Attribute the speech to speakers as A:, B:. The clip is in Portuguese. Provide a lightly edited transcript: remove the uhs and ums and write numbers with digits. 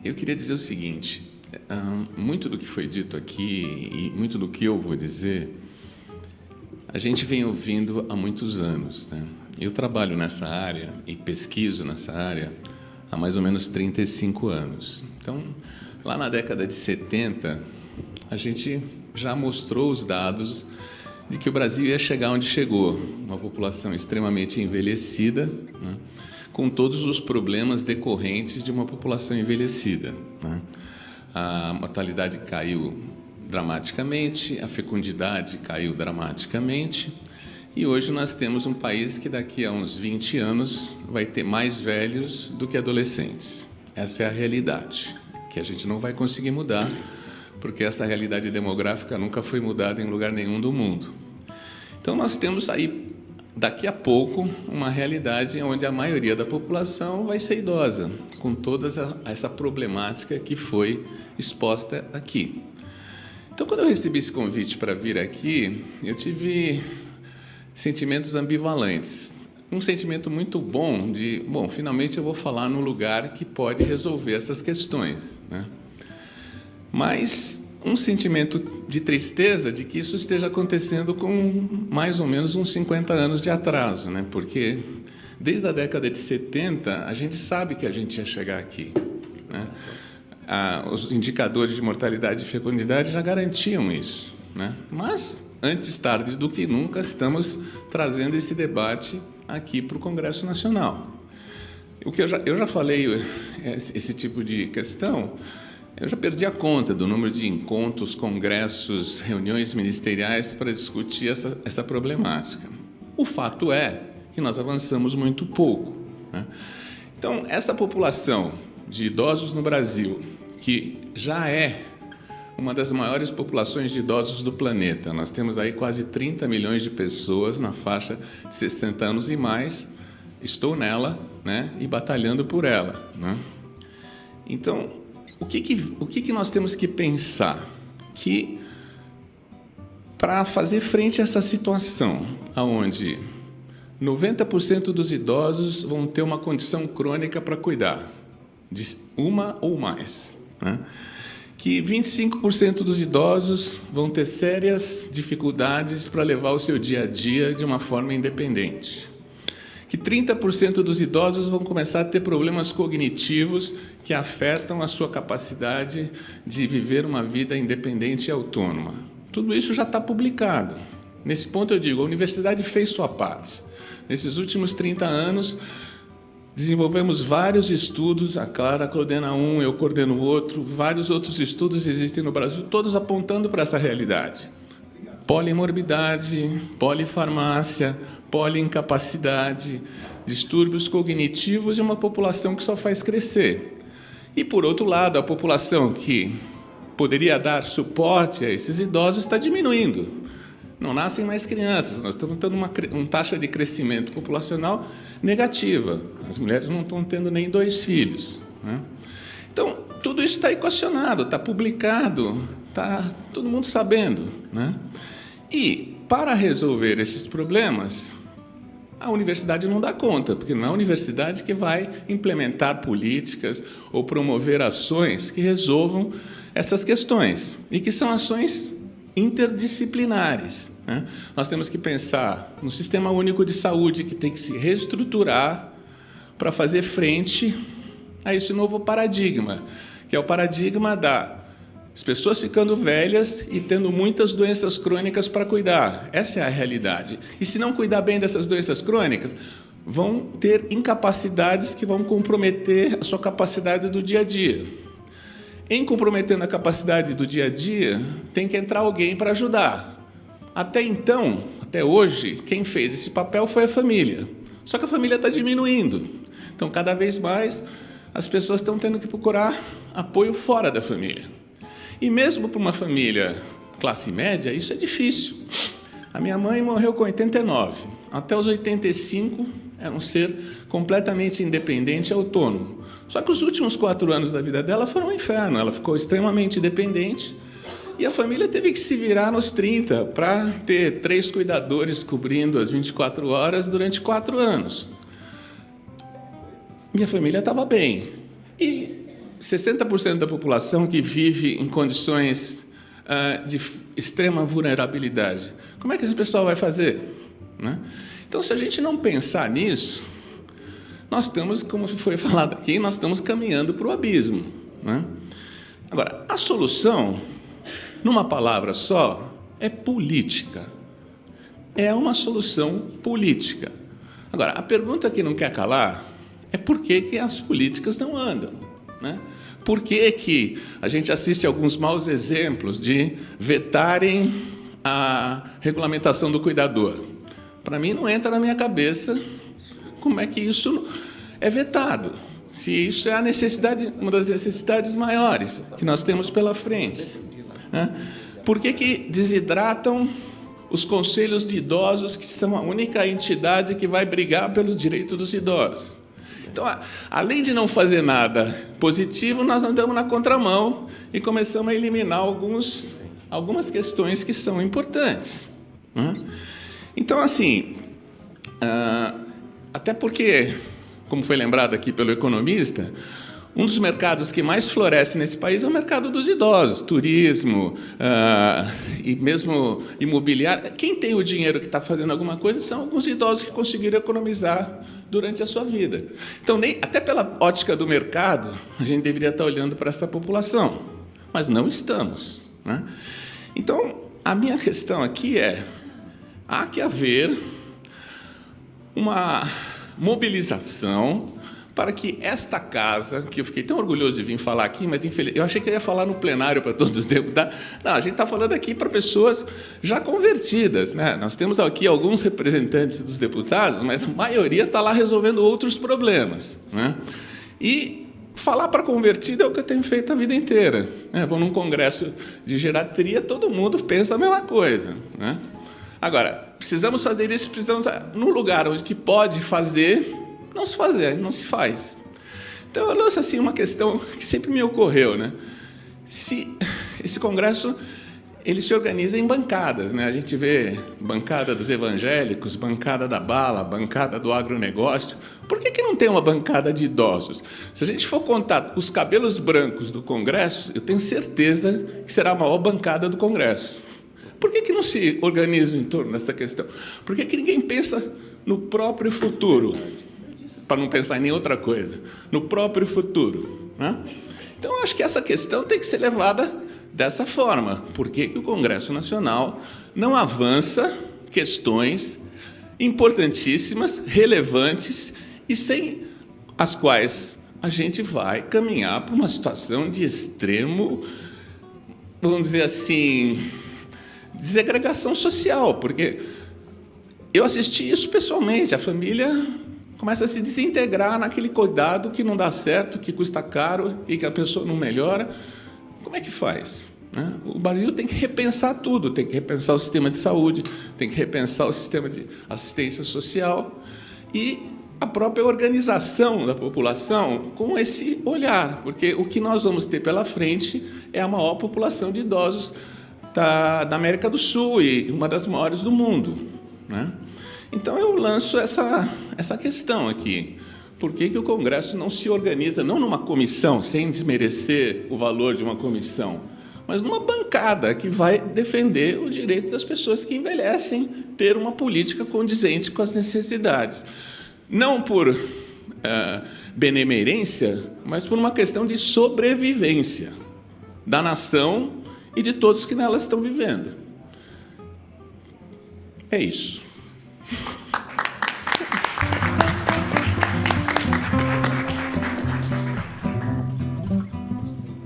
A: Eu queria dizer o seguinte, muito do que foi dito aqui e muito do que eu vou dizer, a gente vem ouvindo há muitos anos, né? Eu trabalho nessa área e pesquiso nessa área há mais ou menos 35 anos. Então, lá na década de 70, a gente já mostrou os dados de que o Brasil ia chegar onde chegou, uma população extremamente envelhecida, né, com todos os problemas decorrentes de uma população envelhecida, né? A mortalidade caiu dramaticamente, a fecundidade caiu dramaticamente, e hoje nós temos um país que daqui a uns 20 anos vai ter mais velhos do que adolescentes. Essa é a realidade, que a gente não vai conseguir mudar, porque essa realidade demográfica nunca foi mudada em lugar nenhum do mundo. Então nós temos aí, daqui a pouco, uma realidade onde a maioria da população vai ser idosa, com toda essa problemática que foi exposta aqui. Então, quando eu recebi esse convite para vir aqui, eu tive sentimentos ambivalentes. Um sentimento muito bom de, finalmente eu vou falar num lugar que pode resolver essas questões, né? Mas um sentimento de tristeza de que isso esteja acontecendo com mais ou menos uns 50 anos de atraso, né? Porque desde a década de 70 a gente sabe que a gente ia chegar aqui, né? Os indicadores de mortalidade e fecundidade já garantiam isso, né? Mas, antes tarde do que nunca, estamos trazendo esse debate aqui para o Congresso Nacional. O que eu já falei, esse tipo de questão, eu já perdi a conta do número de encontros, congressos, reuniões ministeriais para discutir essa problemática. O fato é que nós avançamos muito pouco, né? Então, essa população de idosos no Brasil, que já é uma das maiores populações de idosos do planeta. Nós temos aí quase 30 milhões de pessoas na faixa de 60 anos e mais. Estou nela, né, e batalhando por ela, né? Então, o que nós temos que pensar? Que para fazer frente a essa situação, onde 90% dos idosos vão ter uma condição crônica para cuidar, de uma ou mais, né? Que 25% dos idosos vão ter sérias dificuldades para levar o seu dia a dia de uma forma independente, que 30% dos idosos vão começar a ter problemas cognitivos que afetam a sua capacidade de viver uma vida independente e autônoma. Tudo isso já está publicado. Nesse ponto eu digo, a universidade fez sua parte. Nesses últimos 30 anos, desenvolvemos vários estudos, a Clara coordena um, eu coordeno outro, vários outros estudos existem no Brasil, todos apontando para essa realidade. Polimorbidade, polifarmácia, poliincapacidade, distúrbios cognitivos e uma população que só faz crescer. E, por outro lado, a população que poderia dar suporte a esses idosos está diminuindo. Não nascem mais crianças, nós estamos tendo uma taxa de crescimento populacional negativa. As mulheres não estão tendo nem 2 filhos, né? Então, tudo isso está equacionado, está publicado, está todo mundo sabendo, né? E, para resolver esses problemas, a universidade não dá conta, porque não é a universidade que vai implementar políticas ou promover ações que resolvam essas questões, e que são ações interdisciplinares, né? Nós temos que pensar no Sistema Único de Saúde, que tem que se reestruturar para fazer frente a esse novo paradigma, que é o paradigma das pessoas ficando velhas e tendo muitas doenças crônicas para cuidar. Essa é a realidade. E se não cuidar bem dessas doenças crônicas, vão ter incapacidades que vão comprometer a sua capacidade do dia a dia. Em comprometendo a capacidade do dia a dia, tem que entrar alguém para ajudar. Até então, até hoje, quem fez esse papel foi a família. Só que a família está diminuindo. Então, cada vez mais, as pessoas estão tendo que procurar apoio fora da família. E mesmo para uma família classe média, isso é difícil. A minha mãe morreu com 89. Até os 85, era um ser completamente independente e autônomo. Só que os últimos 4 anos da vida dela foram um inferno. Ela ficou extremamente dependente e a família teve que se virar nos 30 para ter 3 cuidadores cobrindo as 24 horas durante 4 anos. Minha família estava bem. E 60% da população que vive em condições de extrema vulnerabilidade. Como é que esse pessoal vai fazer? Né? Então, se a gente não pensar nisso, nós estamos, como foi falado aqui, nós estamos caminhando para o abismo. Né? Agora, a solução, numa palavra só, é política. É uma solução política. Agora, a pergunta que não quer calar é por que as políticas não andam. Né? Por que a gente assiste alguns maus exemplos de vetarem a regulamentação do cuidador? Para mim, não entra na minha cabeça como é que isso é vetado, se isso é a necessidade, uma das necessidades maiores que nós temos pela frente. Né? Por que desidratam os conselhos de idosos, que são a única entidade que vai brigar pelo direito dos idosos? Então, além de não fazer nada positivo, nós andamos na contramão e começamos a eliminar algumas questões que são importantes. Né? Então, assim, até porque, como foi lembrado aqui pelo economista, um dos mercados que mais floresce nesse país é o mercado dos idosos, turismo e mesmo imobiliário. Quem tem o dinheiro que está fazendo alguma coisa são alguns idosos que conseguiram economizar durante a sua vida. Então, até pela ótica do mercado, a gente deveria estar olhando para essa população, mas não estamos. Né? Então, a minha questão aqui há que haver uma mobilização para que esta casa, que eu fiquei tão orgulhoso de vir falar aqui, mas infelizmente, eu achei que eu ia falar no plenário para todos os deputados. Não, a gente está falando aqui para pessoas já convertidas. Né? Nós temos aqui alguns representantes dos deputados, mas a maioria está lá resolvendo outros problemas. Né? E falar para convertido é o que eu tenho feito a vida inteira. Né? Vou num congresso de geriatria, todo mundo pensa a mesma coisa. Né? Agora, precisamos fazer isso, no lugar onde que pode fazer, não se faz. Então, eu lanço assim uma questão que sempre me ocorreu, né? Se esse congresso ele se organiza em bancadas, né? A gente vê bancada dos evangélicos, bancada da bala, bancada do agronegócio. Por que não tem uma bancada de idosos? Se a gente for contar os cabelos brancos do congresso, eu tenho certeza que será a maior bancada do congresso. Por que não se organiza em torno dessa questão? Por que ninguém pensa no próprio futuro? Para não pensar em nenhuma outra coisa, no próprio futuro. Né? Então, eu acho que essa questão tem que ser levada dessa forma. Por que o Congresso Nacional não avança questões importantíssimas, relevantes, e sem as quais a gente vai caminhar para uma situação de extremo, vamos dizer assim, desagregação social, porque eu assisti isso pessoalmente, a família começa a se desintegrar naquele cuidado que não dá certo, que custa caro e que a pessoa não melhora. Como é que faz? Né? O Brasil tem que repensar tudo, tem que repensar o sistema de saúde, tem que repensar o sistema de assistência social e a própria organização da população com esse olhar, porque o que nós vamos ter pela frente é a maior população de idosos da América do Sul e uma das maiores do mundo. Né? Então, eu lanço essa questão aqui. Por que o Congresso não se organiza, não numa comissão, sem desmerecer o valor de uma comissão, mas numa bancada que vai defender o direito das pessoas que envelhecem, ter uma política condizente com as necessidades. Não por benemerência, mas por uma questão de sobrevivência da nação e de todos que nelas estão vivendo. É isso.